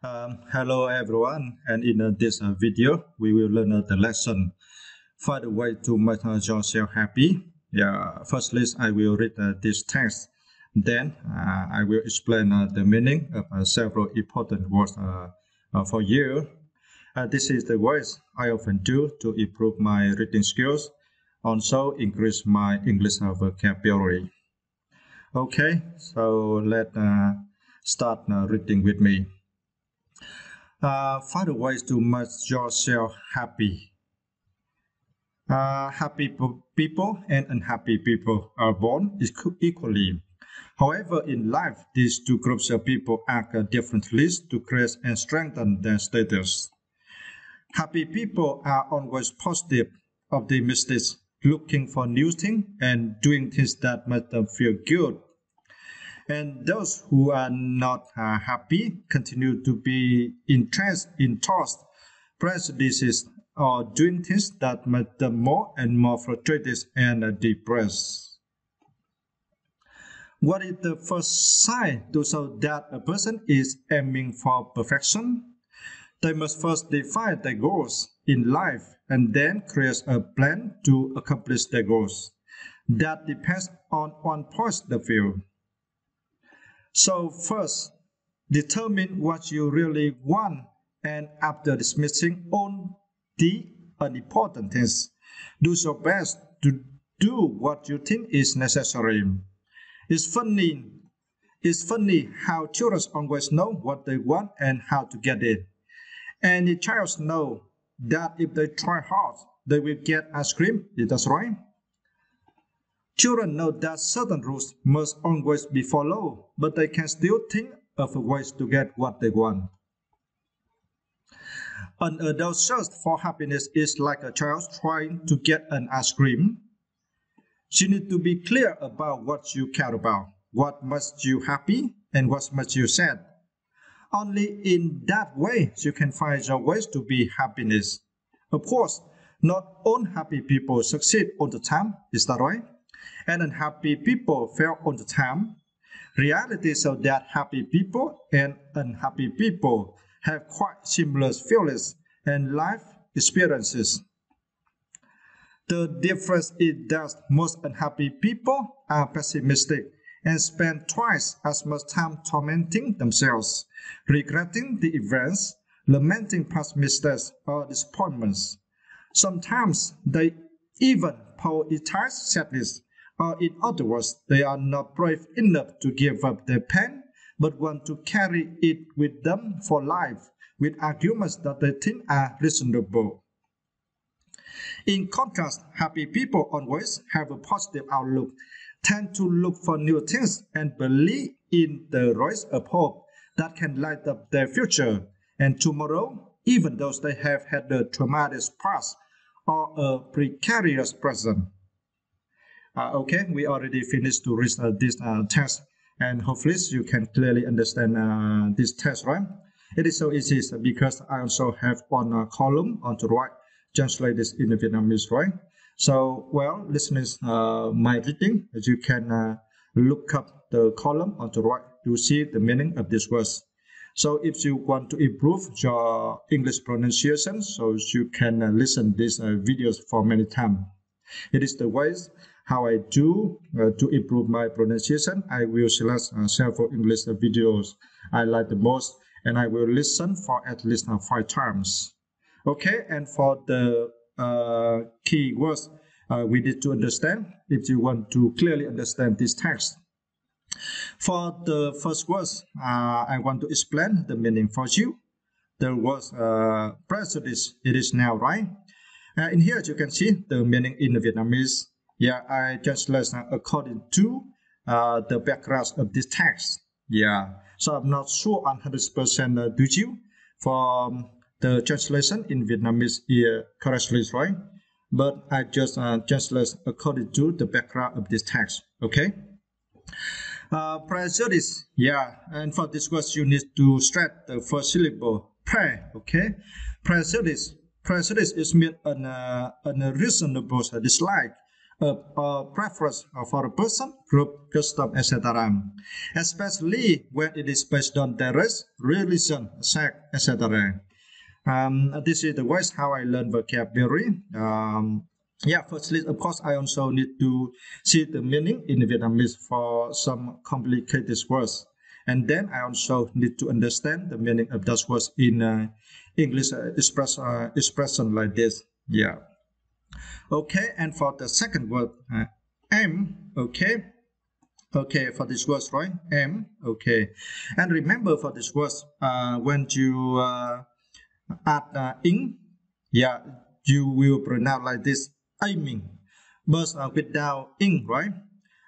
Hello everyone, and in this video, we will learn the lesson. Find a way to make yourself happy. Firstly, I will read this text. Then I will explain the meaning of several important words for you. This is the ways I often do to improve my reading skills, also increase my English vocabulary. Okay, so let's start people with me. Find ways to make yourself happy. People and unhappy people are born equally. However, in life, these two groups of people act differently to create and strengthen their status. Happy people are always positive, optimistic, looking for new things and doing things that make them feel good. And those who are not happy continue to be interested in thoughts, prejudices, or doing things that make them more and more frustrated and depressed. What is the first sign to show that a person is aiming for perfection? They must first define their goals in life and then create a plan to accomplish their goals. That depends on one point of view. So first, determine what you really want, and after dismissing all the unimportant things, do your best to do what you think is necessary. It's funny. It's funny how children always know what they want and how to get it. Any child know that if they try hard, they will get ice cream. Is that right? Children know that certain rules must always be followed, but they can still think of ways to get what they want. An adult's search for happiness is like a child trying to get an ice cream. You need to be clear about what you care about, what makes you happy, and what makes you sad. Only in that way you can find your ways to be happiness. Of course, not all happy people succeed all the time, is that right? And unhappy people fail all the time. Reality shows that happy people and unhappy people have quite similar feelings and life experiences. The difference is that most unhappy people are pessimistic and spend twice as much time tormenting themselves, regretting the events, lamenting past mistakes or disappointments. Sometimes they even prioritize sadness, or in other words, they are not brave enough to give up their pain, but want to carry it with them for life, with arguments that they think are reasonable. In contrast, happy people always have a positive outlook, tend to look for new things, and believe in the rise of hope that can light up their future and tomorrow, even though they have had a traumatic past or a precarious present. Okay, we already finished to read this test, and hopefully you can clearly understand this test, right? It is so easy because I also have one column on the right, translate this in Vietnamese, right? So, well, listeners, my reading, as you can look up the column on the right to see the meaning of this words. So if you want to improve your English pronunciation, so you can listen these videos for many times. It is the ways how I do to improve my pronunciation. I will select several English videos I like the most, and I will listen for at least 5 times. Okay, and for the key words we need to understand if you want to clearly understand this text. For the first words, I want to explain the meaning for you. The word prejudice, it is now, right? In here, you can see the meaning in Vietnamese. Yeah, I translate according to the background of this text. Yeah, so I'm not sure 100% do you for the translation in Vietnamese here correctly, right? But I just translate according to the background of this text. Okay. Prejudice. Yeah, and for this word, you need to stretch the first syllable. Okay. Prejudice. Prejudice is mean an unreasonable dislike, preference for a person, group, custom, etc. Especially when it is based on their race, religion, sex, etc. This is the ways how I learn vocabulary. Yeah, firstly, of course, I also need to see the meaning in Vietnamese for some complicated words. And then I also need to understand the meaning of those words in English expression like this. Yeah. Okay, and for the second word, am, okay. Okay, for this word, right? Am, okay. And remember for this word, when you add ing, yeah, you will pronounce like this, aiming. But without ing, right?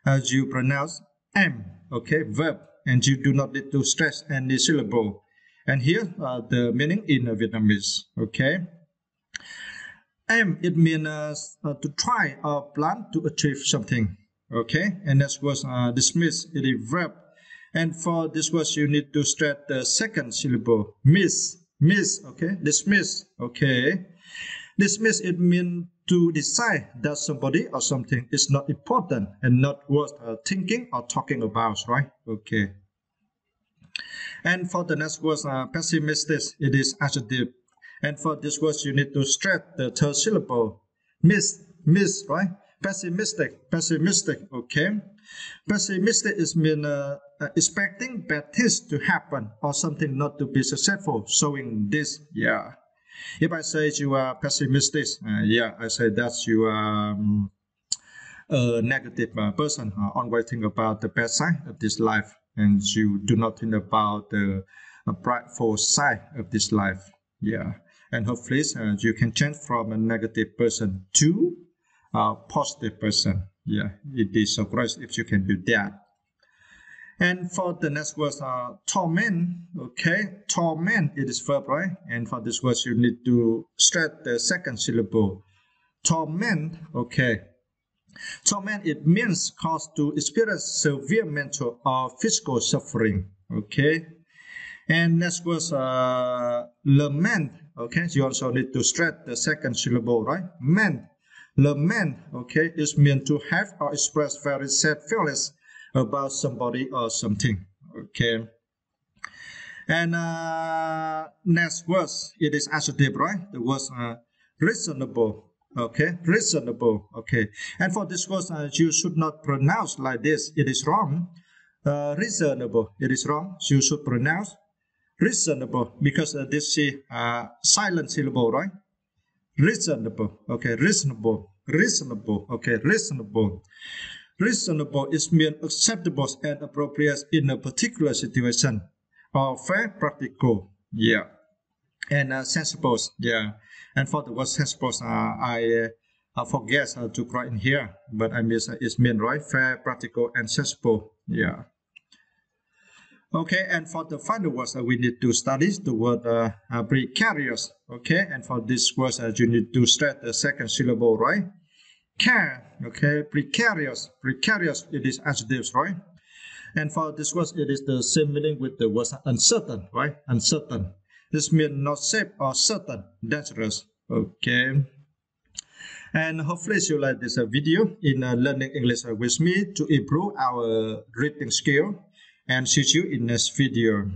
As you pronounce am, okay, verb, and you do not need to stress any syllable. And here the meaning in Vietnamese, okay. Aim, it means to try or plan to achieve something, okay. And that was dismiss, it is verb. And for this word, you need to stress the second syllable, miss, okay, dismiss, okay. Dismiss, it means to decide that somebody or something is not important and not worth thinking or talking about, right? Okay. And for the next word, pessimistic, it is adjective. And for this word, you need to stress the third syllable, miss, right? Pessimistic, okay. Pessimistic is mean expecting bad things to happen or something not to be successful, showing this, yeah. If I say you are pessimistic, yeah, I say that you are a negative person, always think about the bad side of this life, and you do not think about the brightful side of this life, yeah. And hopefully you can change from a negative person to a positive person. Yeah, it is so great if you can do that. And for the next word, torment, okay, torment, it is verb, right? And for this word, you need to stress the second syllable, torment, okay. Torment, it means cause to experience severe mental or physical suffering, okay. And next was lament, okay. You also need to stress the second syllable, right? Lament, okay, is meant to have or express very sad feelings about somebody or something, okay. And next words, it is adjective, right? The word reasonable, okay, reasonable, okay. And for this word, you should not pronounce like this. It is wrong. Reasonable, it is wrong. You should pronounce reasonable, because this is silent syllable, right? Reasonable, okay, reasonable, okay, reasonable. Reasonable is mean acceptable and appropriate in a particular situation, or fair, practical, yeah. And sensible, yeah. And for the word sensible, I forget to write in here, but I miss it's mean, right? Fair, practical, and sensible, yeah. Okay, and for the final words, we need to study the word precarious. Okay, and for this word, you need to stress the second syllable, right? Care, okay, precarious, it is adjectives, right? And for this word, it is the same meaning with the word uncertain, right? Uncertain. This means not safe or certain, dangerous. Okay. And hopefully you like this video in learning English with me to improve our reading skill. And see you in next video.